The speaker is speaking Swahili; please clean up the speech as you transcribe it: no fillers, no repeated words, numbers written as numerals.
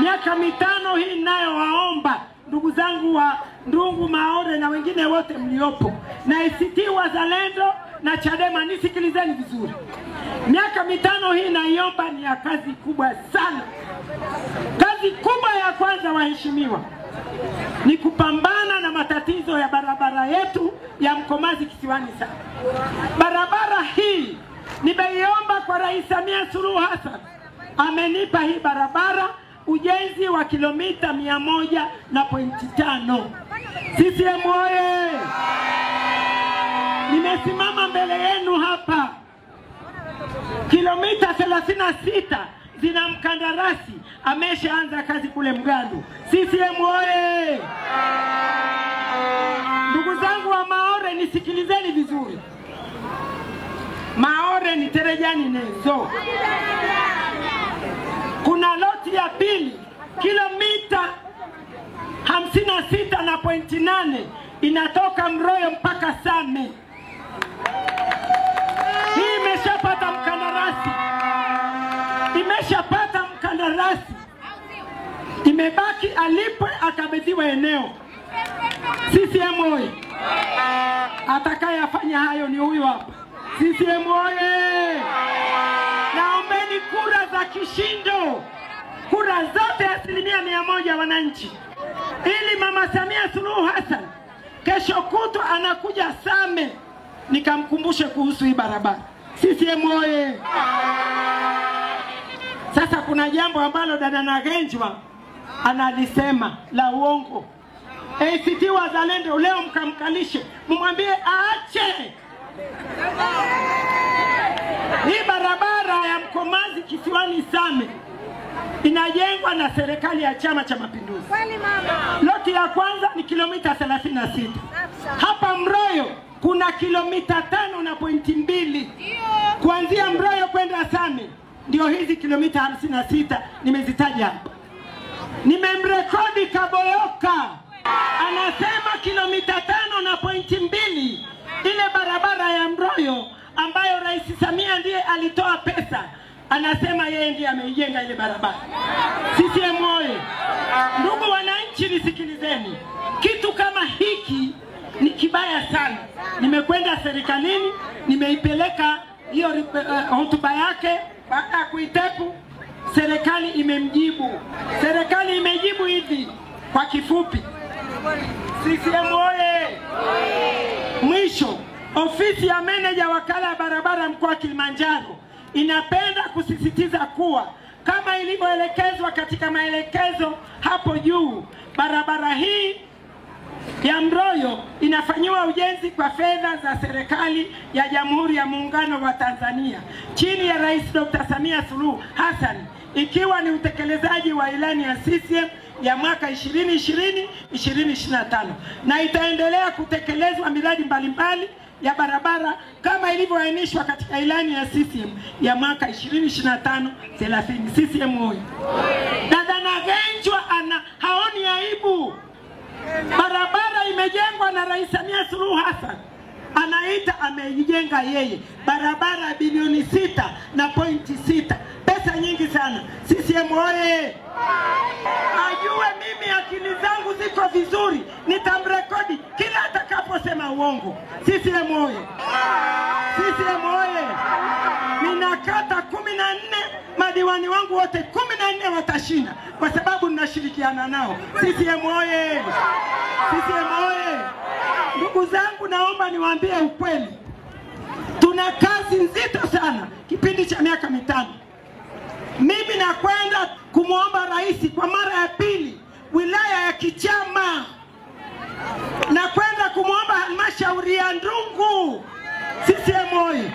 Miaka mitano hii nayo waomba ndugu zangu wa Ndungu Maore na wengine wote mliopo na ACT Wazalendo na Chadema, nisikilizeni vizuri. Miaka mitano hii naiomba ni ya kazi kubwa sana. Kazi kubwa ya kwanza, waheshimiwa, ni kupambana na matatizo ya barabara yetu ya Mkomazi Kisiwani sana. Barabara hii nimeiomba kwa Rais Samia Suluhu Hassan. Amenipa hii barabara ujenzi wa kilomita 100.5. CCM oye! Nimesimama mbele yenu hapa. Kilomita 36 zina mkandarasi ameshaanza kazi kule Mgandu. CCM oye! Ndugu zangu wa Maore, nisikilizeni vizuri. Maore ni Terejani Nezo. Kuna loti ya pili kilomita 56.8 inatoka Mroyo mpaka Same. Hii imeshapata mkandarasi. Imebaki alipwe akabidhiwe eneo. CCM oye! Atakayefanya hayo ni huyu hapa. CCM oye! Naombeni kura za kishindo. Kura zote 100% wananchi. Ili Mama Samia Suluhu Hassan kesho kutwa anakuja Same nikamkumbushe kuhusu hii barabara. CCM oye! Sasa kuna jambo ambalo dada Nagenjwa analisema la uongo. ACT Wazalendo leo mkamkalishe, mumwambie aache. Hii barabara ya Mkomazi Kisiwani Same inajengwa na serikali ya Chama cha Mapinduzi. Loti ya kwanza ni kilomita 36. Hapa Mroyo kuna kilomita 5.2. Kuanzia Mroyo kwenda Same ndio hizi kilomita 56 nimezitaja hapa. Nimemrekodi Kaboyoka anasema kilomita 5.2. Ile barabara ya Mroyo ambayo Rais Samia ndiye alitoa pesa, anasema yeye ndiye ameijenga ile barabara. CCM oye! Ndugu wananchi, nisikilizeni. Kitu kama hiki ni kibaya sana. Nimekwenda serikalini, nimeipeleka hiyo hotuba yake. Baada ya kuitepu, serikali imemjibu. Serikali imejibu hivi kwa kifupi. CCM oye! Mwisho, ofisi ya meneja wakala ya barabara mkoa wa Kilimanjaro inapenda kusisitiza kuwa kama ilivyoelekezwa katika maelekezo hapo juu, barabara hii ya Mroyo inafanyiwa ujenzi kwa fedha za serikali ya Jamhuri ya Muungano wa Tanzania chini ya Rais Dr. Samia Suluhu Hassan, ikiwa ni utekelezaji wa ilani ya CCM ya mwaka 2020-2025, na itaendelea kutekelezwa miradi mbalimbali ya barabara kama ilivyoainishwa katika ilani ya CCM ya mwaka 2025-30. CCM oye! Dada Nagenjwa haoni aibu. Barabara imejengwa na Rais Samia Suluhu Hassan. Anaita ameijenga yeye. Barabara bilioni 6.6. Pesa nyingi sana. CCM oye! Ajue mimi akili zangu ziko vizuri, nitamrekodi kila atakaposema uongo. CCM oye! CCM oye! Ninakata 14, madiwani wangu wote 14 watashinda kwa sababu ninashirikiana nao. CCM oye! CCM oye! Ndugu zangu, naomba niwaambie ukweli. Tuna kazi nzito sana kipindi cha miaka mitano. Mimi nakwenda kumuomba rais kwa mara ya pili wilaya ya Kichama. Nakwenda kumuomba halmashauri ya Ndungu. CCM oye!